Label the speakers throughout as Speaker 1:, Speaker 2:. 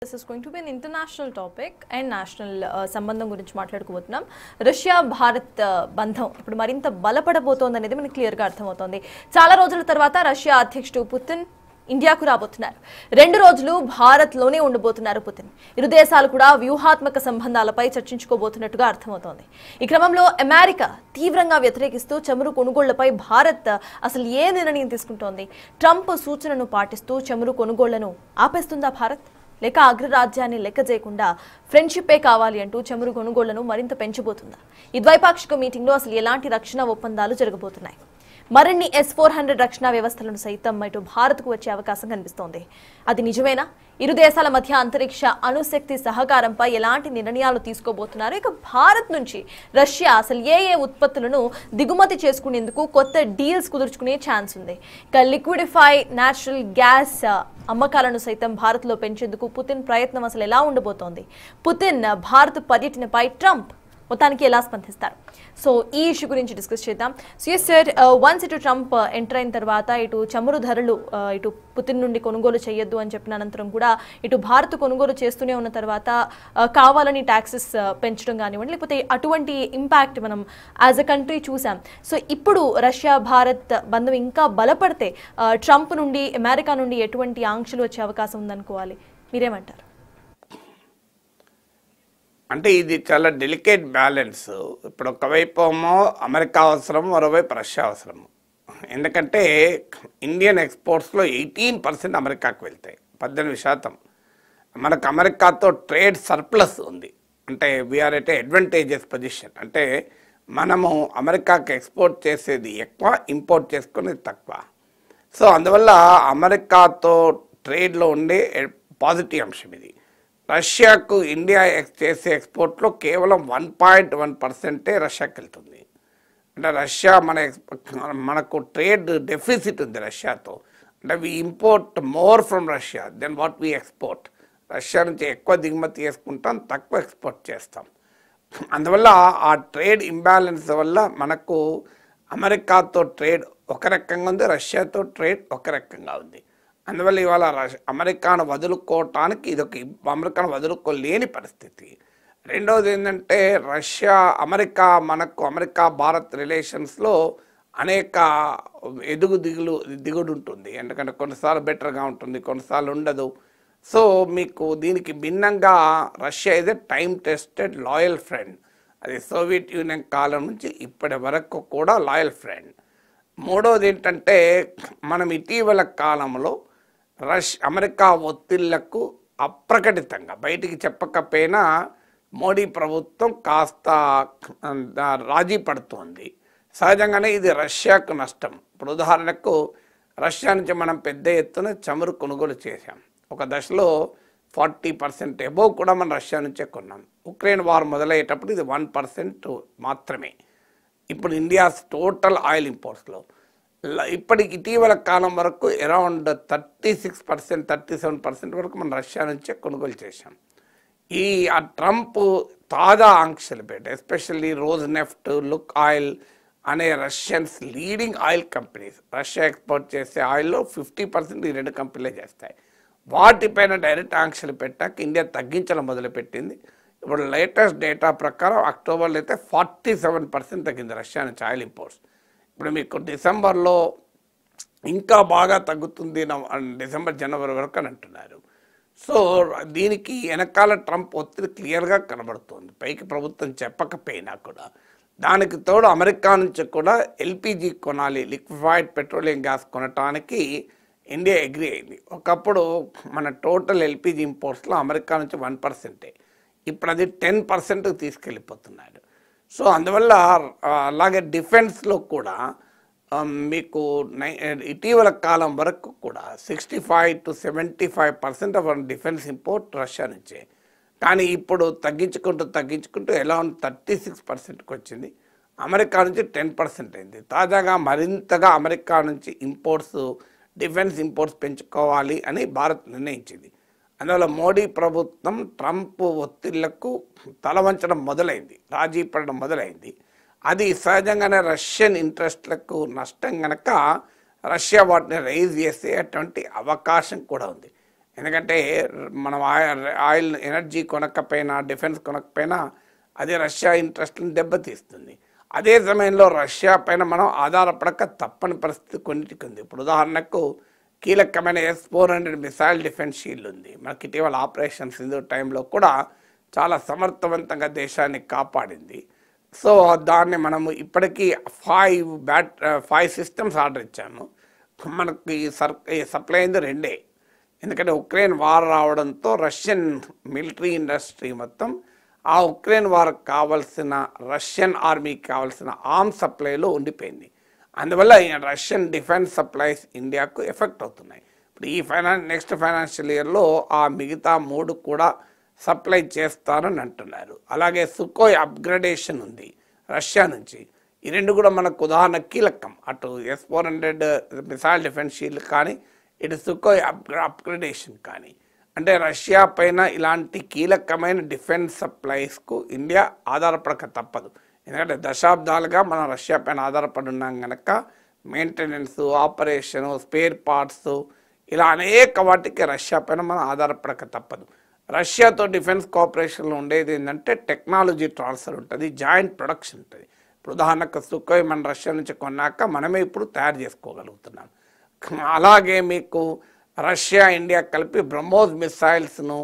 Speaker 1: This is going to be an international topic and national సంబంధం గురించి మాట్లాడుకోబోతున్నాం. Russia Bharat బంధం ఇప్పుడు మరింత బలపడబోతోంది అనేది మనకి క్లియర్ గా అర్థమవుతోంది. చాలా రోజుల తర్వాత రష్యా అధ్యక్షుడు పుతిన్ ఇండియాకు రాబోతున్నారు. 2 రోజులు భారత్లోనే ఉండబోతున్నారు పుతిన్. ఇరు దేశాలు కూడా వ్యూహాత్మక సంబంధాలపై చర్చించుకోబోతున్నట్టుగా అర్థమవుతోంది. ఈ క్రమంలో అమెరికా తీవ్రంగా వ్యతిరేకిస్తూ చమురు కొనుగోళ్లపై భారత్ అసలు ఏ నిర్ణయం తీసుకుంటోంది? ట్రంప్ సూచనను పాటిస్తూ చమురు కొనుగోళ్లను ఆపేస్తుందా భారత్? లేక అగ్రరాజ్యాన్ని లెక్క చేయకుండా ఫ్రెండ్షిప్పే కావాలి అంటూ చమురు కొనుగోళ్లను మరింత పెంచబోతుందా? ఈ ద్వైపాక్షిక మీటింగ్లో అసలు ఎలాంటి రక్షణ ఒప్పందాలు జరగబోతున్నాయి? మరిన్ని S-400 రక్షణ వ్యవస్థలను సైతం ఇటు భారత్కు వచ్చే అవకాశం కనిపిస్తోంది. అది నిజమేనా? ఇరు దేశాల మధ్య అంతరిక్ష అణుశక్తి సహకారంపై ఎలాంటి నిర్ణయాలు తీసుకోబోతున్నారు? ఇక భారత్ నుంచి రష్యా అసలు ఏ ఉత్పత్తులను దిగుమతి చేసుకునేందుకు కొత్త డీల్స్ కుదుర్చుకునే ఛాన్స్ ఉంది. ఇక లిక్విడిఫై న్యాచురల్ గ్యాస్ అమ్మకాలను సైతం భారత్లో పెంచేందుకు పుతిన్ ప్రయత్నం అసలు ఎలా ఉండబోతోంది? పుతిన్ భారత్ పర్యటనపై ట్రంప్ మొత్తానికి ఎలా స్పందిస్తారు? సో ఈ ఇష్యూ గురించి డిస్కస్ చేద్దాం. సో ఎస్ సార్, వన్స్ ఇటు ట్రంప్ ఎంటర్ అయిన తర్వాత ఇటు చమురు ధరలు ఇటు పుతిన్ నుండి కొనుగోలు చేయొద్దు అని చెప్పిన అనంతరం కూడా ఇటు భారత్ కొనుగోలు చేస్తూనే ఉన్న తర్వాత కావాలని ట్యాక్సెస్ పెంచడం కానివ్వండి, లేకపోతే అటువంటి ఇంపాక్ట్ మనం యాజ్ అ కంట్రీ చూసాం. సో ఇప్పుడు రష్యా భారత్ బంధం ఇంకా బలపడితే ట్రంప్ నుండి అమెరికా నుండి ఎటువంటి ఆంక్షలు వచ్చే అవకాశం ఉందనుకోవాలి? మీరేమంటారు?
Speaker 2: అంటే ఇది చాలా డెలికేట్ బ్యాలెన్స్. ఇప్పుడు ఒకవైపు ఏమో అమెరికా అవసరం, మరోవైపు రష్యా అవసరం. ఎందుకంటే ఇండియన్ ఎక్స్పోర్ట్స్లో 18% అమెరికాకు వెళ్తాయి, 18%. మనకు అమెరికాతో ట్రేడ్ సర్ప్లస్ ఉంది. అంటే వీఆర్ ఎట్ అడ్వాంటేజెస్ పొజిషన్. అంటే మనము అమెరికాకి ఎక్స్పోర్ట్ చేసేది ఎక్కువ, ఇంపోర్ట్ చేసుకునేది తక్కువ. సో అందువల్ల అమెరికాతో ట్రేడ్లో ఉండే పాజిటివ్ అంశం ఇది. రష్యాకు ఇండియా చేసే ఎక్స్పోర్ట్లో కేవలం 1.1% రష్యాకి వెళ్తుంది. అంటే రష్యా మనకు ట్రేడ్ డెఫిసిట్ ఉంది రష్యాతో. అంటే we import more from Russia then what we export. Russia నుంచి ఎక్కువ దిగుమతి చేసుకుంటాం, తక్కువ ఎక్స్పోర్ట్ చేస్తాం. అందువల్ల ఆ ట్రేడ్ ఇంబ్యాలెన్స్ వల్ల మనకు అమెరికాతో ట్రేడ్ ఒక రకంగా ఉంది, రష్యాతో ట్రేడ్ ఒక రకంగా ఉంది. అందువల్ల ఇవాళ అమెరికాను వదులుకోవటానికి ఇదొక అమెరికాను వదులుకోలేని పరిస్థితి. రెండవది ఏంటంటే అమెరికా భారత్ రిలేషన్స్లో అనేక దిగుడు ఉంటుంది. ఎందుకంటే కొన్నిసార్లు బెటర్గా ఉంటుంది, కొన్నిసార్లు ఉండదు. సో మీకు దీనికి భిన్నంగా రష్యా ఇదే టైం టెస్టెడ్ లాయల్ ఫ్రెండ్. అది సోవియట్ యూనియన్ కాలం నుంచి ఇప్పటి వరకు కూడా లాయల్ ఫ్రెండ్. మూడవది ఏంటంటే మనం ఇటీవల కాలంలో అమెరికా ఒత్తిళ్లకు అప్రకటితంగా బయటికి చెప్పకపోయినా మోడీ ప్రభుత్వం కాస్త రాజీ పడుతోంది. సహజంగానే ఇది రష్యాకు నష్టం. ఇప్పుడు ఉదాహరణకు రష్యా నుంచి మనం పెద్ద ఎత్తున చమురు కొనుగోలు చేశాం. ఒక దశలో 40% అబోవ్ కూడా మనం రష్యా నుంచే కొన్నాం. ఉక్రెయిన్ వార్ మొదలయ్యేటప్పుడు ఇది 1% మాత్రమే. ఇప్పుడు ఇండియా టోటల్ ఆయిల్ ఇంపోర్ట్స్లో ఇప్పటికి ఇటీవల కాలం వరకు అరౌండ్ 36%, 37% వరకు మనం రష్యా నుంచే కొనుగోలు చేశాం. ఆ ట్రంప్ తాజా ఆంక్షలు పెట్టి especially Rosneft, Lukoil అనే Russians leading oil companies, Russia export చేసే ఆయిల్లో 50% ఈ 2 కంపెనీలే చేస్తాయి. వాటిపైన డైరెక్ట్ ఆంక్షలు పెట్టాక ఇండియా తగ్గించడం మొదలుపెట్టింది. ఇప్పుడు లేటెస్ట్ డేటా ప్రకారం అక్టోబర్లో అయితే 47% తగ్గింది రష్యా నుంచి ఆయిల్ ఇంపోర్ట్స్. ఇప్పుడు మీకు డిసెంబర్లో ఇంకా బాగా తగ్గుతుంది, డిసెంబర్ జనవరి వరకు అని అంటున్నారు. సో దీనికి వెనకాల ట్రంప్ ఒత్తిడి క్లియర్గా కనబడుతుంది, పైకి ప్రభుత్వం చెప్పకపోయినా కూడా. దానికి తోడు అమెరికా నుంచి కూడా LPG కొనాలి, లిక్విఫైడ్ పెట్రోలియం గ్యాస్ కొనటానికి ఇండియా అగ్రీ అయింది. ఒకప్పుడు మన టోటల్ LPG ఇంపోర్ట్స్లో అమెరికా నుంచి 1%, ఇప్పుడు అది 10% తీసుకెళ్ళిపోతున్నారు. సో అందువల్ల అలాగే డిఫెన్స్లో కూడా మీకు ఇటీవల కాలం వరకు కూడా 65 to 75% of defence import Russia నుంచే. కానీ ఇప్పుడు తగ్గించుకుంటూ ఎలా 36%కి వచ్చింది. అమెరికా నుంచి 10% అయింది. తాజాగా మరింతగా అమెరికా నుంచి డిఫెన్స్ ఇంపోర్ట్స్ పెంచుకోవాలి అని భారత్ నిర్ణయించింది. అందువల్ల మోడీ ప్రభుత్వం ట్రంప్ ఒత్తిళ్లకు తలవంచడం మొదలైంది, రాజీ పడడం మొదలైంది. అది సహజంగానే రష్యన్ ఇంట్రెస్ట్లకు నష్టం కనుక రష్యా వాటిని రైజ్ చేసే అటువంటి అవకాశం కూడా ఉంది. ఎందుకంటే మనం ఆయిల్ ఎనర్జీ కొనకపోయినా, డిఫెన్స్ కొనకపోయినా అది రష్యా ఇంట్రెస్ట్ని దెబ్బతీస్తుంది. అదే సమయంలో రష్యా పైన మనం ఆధారపడక తప్పని పరిస్థితి కొన్నిటికి ఉంది. ఇప్పుడు ఉదాహరణకు కీలకమైన S-400 మిసైల్ డిఫెన్స్ షీల్డ్ ఉంది. మనకి ఇటీవల ఆపరేషన్ సింధూర్ టైంలో కూడా చాలా సమర్థవంతంగా దేశాన్ని కాపాడింది. సో దాన్ని మనము ఇప్పటికీ 5 సిస్టమ్స్ ఆర్డర్ ఇచ్చాము. మనకి సప్లై అయింది 2. ఎందుకంటే ఉక్రెయిన్ వార్ రావడంతో రష్యన్ మిలిటరీ ఇండస్ట్రీ మొత్తం ఆ ఉక్రెయిన్ వార్కి కావాల్సిన రష్యన్ ఆర్మీకి కావాల్సిన ఆర్మ్స్ సప్లైలో ఉండిపోయింది. అందువల్ల రష్యన్ డిఫెన్స్ సప్లైస్ ఇండియాకు ఎఫెక్ట్ అవుతున్నాయి. ఇప్పుడు ఈ నెక్స్ట్ ఫైనాన్షియల్ ఇయర్లో ఆ మిగతా 3 కూడా సప్లై చేస్తారని అంటున్నారు. అలాగే సుకోయ్ అప్గ్రేడేషన్ ఉంది రష్యా నుంచి. ఈ 2 కూడా మనకు ఉదాహరణ కీలకం. అటు S-400 మిసైల్ డిఫెన్స్ షీల్డ్ కానీ, ఇటు సుకోయ్ అప్గ్రేడేషన్ కానీ. అంటే రష్యా పైన ఇలాంటి కీలకమైన డిఫెన్స్ సప్లైస్కు ఇండియా ఆధారపడక తప్పదు. ఎందుకంటే దశాబ్దాలుగా మనం రష్యా పైన ఆధారపడి ఉన్నాం కనుక మెయింటెనెన్స్, ఆపరేషను, స్పేర్ పార్ట్స్ ఇలా అనేక వాటికి రష్యా పైన మనం ఆధారపడక తప్పదు. రష్యాతో డిఫెన్స్ కోఆపరేషన్లో ఉండేది ఏంటంటే టెక్నాలజీ ట్రాన్స్ఫర్ ఉంటుంది, జాయింట్ ప్రొడక్షన్ ఉంటుంది. ఇప్పుడు ఉదాహరణకు సుకోయ్ మన రష్యా నుంచి కొన్నాక మనమే ఇప్పుడు తయారు చేసుకోగలుగుతున్నాం. అలాగే మీకు రష్యా, ఇండియా కలిపి బ్రహ్మోస్ మిసైల్స్ను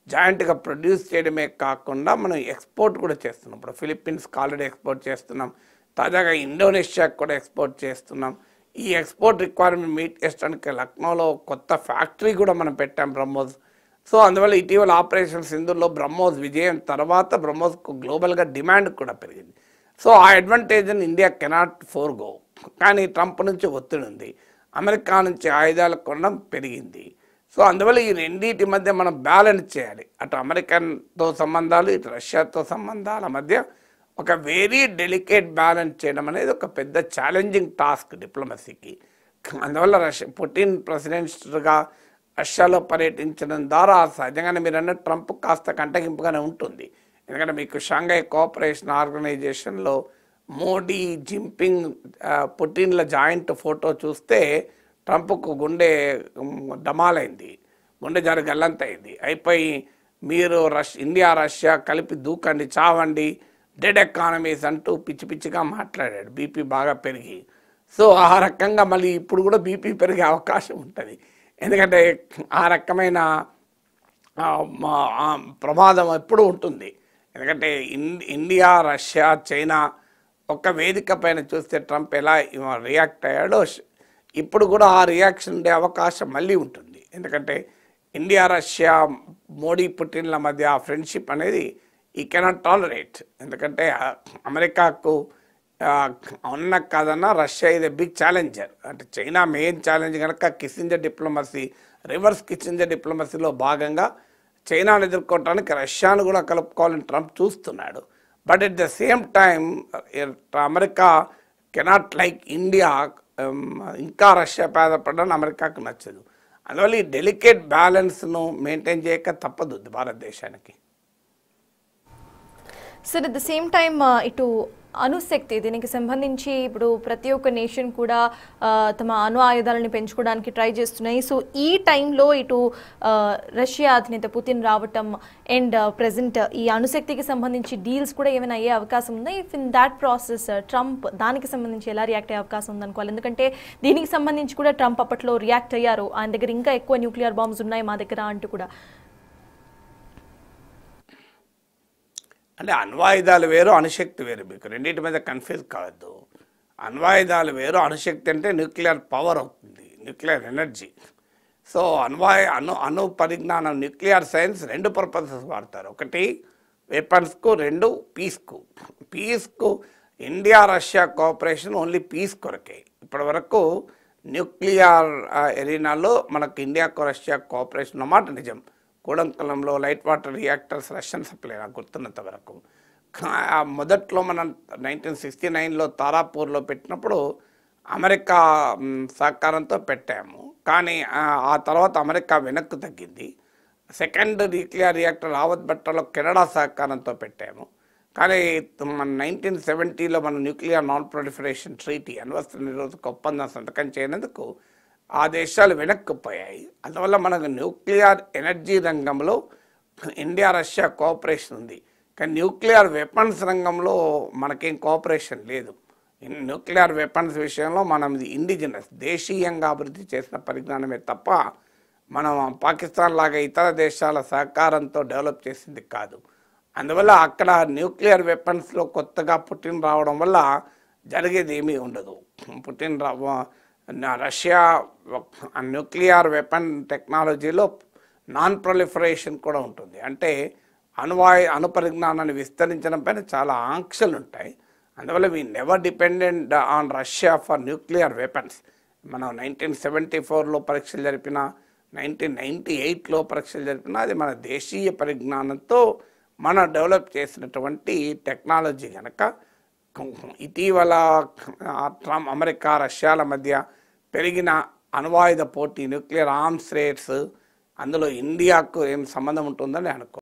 Speaker 2: జాయింట్గా ప్రొడ్యూస్ చేయడమే కాకుండా మనం ఎక్స్పోర్ట్ కూడా చేస్తున్నాం. ఇప్పుడు ఫిలిప్పీన్స్కి ఆల్రెడీ ఎక్స్పోర్ట్ చేస్తున్నాం, తాజాగా ఇండోనేషియాకి కూడా ఎక్స్పోర్ట్ చేస్తున్నాం. ఈ ఎక్స్పోర్ట్ రిక్వైర్మెంట్ మీట్ చేయడానికి లక్నోలో కొత్త ఫ్యాక్టరీ కూడా మనం పెట్టాం బ్రహ్మోస్. సో అందువల్ల ఇటీవల ఆపరేషన్ సింధూర్లో బ్రహ్మోస్ విజయం తర్వాత బ్రహ్మోస్కు గ్లోబల్గా డిమాండ్ కూడా పెరిగింది. సో ఆ అడ్వాంటేజ్ని ఇండియా కెనాట్ ఫోర్గో. కానీ ట్రంప్ నుంచి ఒత్తిడి ఉంది, అమెరికా నుంచి ఆయుధాలు కొనడం పెరిగింది. సో అందువల్ల ఈ రెండింటి మధ్య మనం బ్యాలెన్స్ చేయాలి. అటు అమెరికన్తో సంబంధాలు, ఇటు రష్యాతో సంబంధాల మధ్య ఒక వెరీ డెలికేట్ బ్యాలెన్స్ చేయడం అనేది ఒక పెద్ద ఛాలెంజింగ్ టాస్క్ డిప్లొమసీకి. అందువల్ల పుటిన్ ప్రెసిడెంట్గా రష్యాలో పర్యటించడం ద్వారా సహజంగానే మీరు అన్న ట్రంప్ కాస్త కంటగింపుగానే ఉంటుంది. ఎందుకంటే మీకు షాంఘై కోఆపరేషన్ ఆర్గనైజేషన్లో మోడీ, జిన్పింగ్, పుటిన్ల జాయింట్ ఫోటో చూస్తే ట్రంప్కు గుండె డమాలైంది, గుండె జారి గల్లంతైంది. అయిపోయి మీరు ఇండియా రష్యా కలిపి దూకండి, చావండి, డెడ్ ఎకానమీస్ అంటూ పిచ్చి పిచ్చిగా మాట్లాడాడు, బీపీ బాగా పెరిగి. సో ఆ రకంగా మళ్ళీ ఇప్పుడు కూడా బీపీ పెరిగే అవకాశం ఉంటుంది. ఎందుకంటే ఆ రకమైన ప్రమాదం ఎప్పుడు ఉంటుంది. ఎందుకంటే ఇండియా, రష్యా, చైనా ఒక వేదిక పైన చూస్తే ట్రంప్ ఎలా రియాక్ట్ అయ్యాడో ఇప్పుడు కూడా ఆ రియాక్షన్ ఉండే అవకాశం మళ్ళీ ఉంటుంది. ఎందుకంటే ఇండియా, రష్యా, మోడీ, పుటిన్ల మధ్య ఆ ఫ్రెండ్షిప్ అనేది ఈ కెనాట్ టాలరేట్. ఎందుకంటే అమెరికాకు ఉన్న కాదన్నా రష్యా ఇది బిగ్ ఛాలెంజర్. అంటే చైనా మెయిన్ ఛాలెంజ్ కనుక కిస్సింజర్ డిప్లొమసీ, రివర్స్ కిస్సింజర్ డిప్లొమసీలో భాగంగా చైనాను ఎదుర్కోవడానికి రష్యాను కూడా కలుపుకోవాలని ట్రంప్ చూస్తున్నాడు. But at the same time America cannot like India, ఇంకా రష్యా పేదపడడం అమెరికాకు నచ్చదు. అందువల్ల ఈ డెలికేట్ బ్యాలెన్స్ను మెయింటైన్ చేయక తప్పదు భారతదేశానికి.
Speaker 1: Sir, at the same time ఇటు అణుశక్తి, దీనికి సంబంధించి ఇప్పుడు ప్రతి ఒక్క నేషన్ కూడా తమ అణు ఆయుధాలను పెంచుకోవడానికి ట్రై చేస్తున్నాయి. సో ఈ టైంలో ఇటు రష్యా అధినేత పుతిన్ రావటం అండ్ ప్రజెంట్ ఈ అణుశక్తికి సంబంధించి డీల్స్ కూడా ఏమైనా అయ్యే అవకాశం ఉందా? If in that process Trump దానికి సంబంధించి ఎలా రియాక్ట్ అయ్యే అవకాశం ఉందనుకోవాలి? ఎందుకంటే దీనికి సంబంధించి కూడా ట్రంప్ అప్పట్లో రియాక్ట్ అయ్యారు, ఆయన దగ్గర ఇంకా ఎక్కువ న్యూక్లియర్ బాంబ్స్ ఉన్నాయి మా దగ్గర అంటూ కూడా.
Speaker 2: అంటే అణ్వాయుధాలు వేరు, అణుశక్తి వేరు. మీకు రెండింటి మీద కన్ఫ్యూజ్ కావద్దు. అణ్వాయుధాలు వేరు, అణుశక్తి అంటే న్యూక్లియర్ పవర్ అవుతుంది, న్యూక్లియర్ ఎనర్జీ. సో అణు పరిజ్ఞానం, న్యూక్లియర్ సైన్స్ 2 పర్పసెస్ వాడతారు. ఒకటి వెపన్స్కు, 2 పీస్కు. India Russia cooperation only peace కొరకే. ఇప్పటి వరకు న్యూక్లియర్ ఎరీనాలో మనకు ఇండియాకు రష్యా కోఆపరేషన్ అన్నమాట నిజం. కూడంకలంలో light water reactors Russian supply నాకు గుర్తున్నంత వరకు. మొదట్లో మనం 1969లో తారాపూర్లో పెట్టినప్పుడు అమెరికా సహకారంతో పెట్టాము. కానీ ఆ తర్వాత అమెరికా వెనక్కు తగ్గింది. సెకండ్ న్యూక్లియర్ రియాక్టర్ రావత్ భట్టాలో కెనడా సహకారంతో పెట్టాము. కానీ 1970లో మన న్యూక్లియర్ నాన్ ప్రొలిఫరేషన్ ట్రీటీ, అణ్వస్త్ర నిరోధక ఒప్పందం సంతకం చేయనందుకు ఆ దేశాలు వెనక్కిపోయాయి. అందువల్ల మనకు న్యూక్లియర్ ఎనర్జీ రంగంలో ఇండియా రష్యా కోఆపరేషన్ ఉంది, కానీ న్యూక్లియర్ వెపన్స్ రంగంలో మనకేం కోఆపరేషన్ లేదు. న్యూక్లియర్ వెపన్స్ విషయంలో మనం ఇది ఇండిజినస్ దేశీయంగా అభివృద్ధి చేసిన పరిజ్ఞానమే తప్ప మనం పాకిస్తాన్ లాగా ఇతర దేశాల సహకారంతో డెవలప్ చేసింది కాదు. అందువల్ల అక్కడ న్యూక్లియర్ వెపన్స్లో కొత్తగా పుటిన్ రావడం వల్ల జరిగేది ఏమీ ఉండదు. పుటిన్ రష్యా న్యూక్లియర్ వెపన్ టెక్నాలజీలో నాన్ ప్రొలిఫరేషన్ కూడా ఉంటుంది. అంటే అణు పరిజ్ఞానాన్ని విస్తరించడం పైన చాలా ఆంక్షలు ఉంటాయి. అందువల్ల we never dependent on Russia for nuclear weapons. మనం 1974లో పరీక్షలు జరిపిన, 1998లో పరీక్షలు జరిపిన, అది మన దేశీయ పరిజ్ఞానంతో మనం డెవలప్ చేసినటువంటి టెక్నాలజీ కనుక ఇటీవల అమెరికా రష్యాల మధ్య పెరిగిన అణ్వాయుధ పోటీ, న్యూక్లియర్ ఆర్మ్స్ రేట్స్, అందులో ఇండియాకు ఏం సంబంధం ఉంటుందని అనుకో.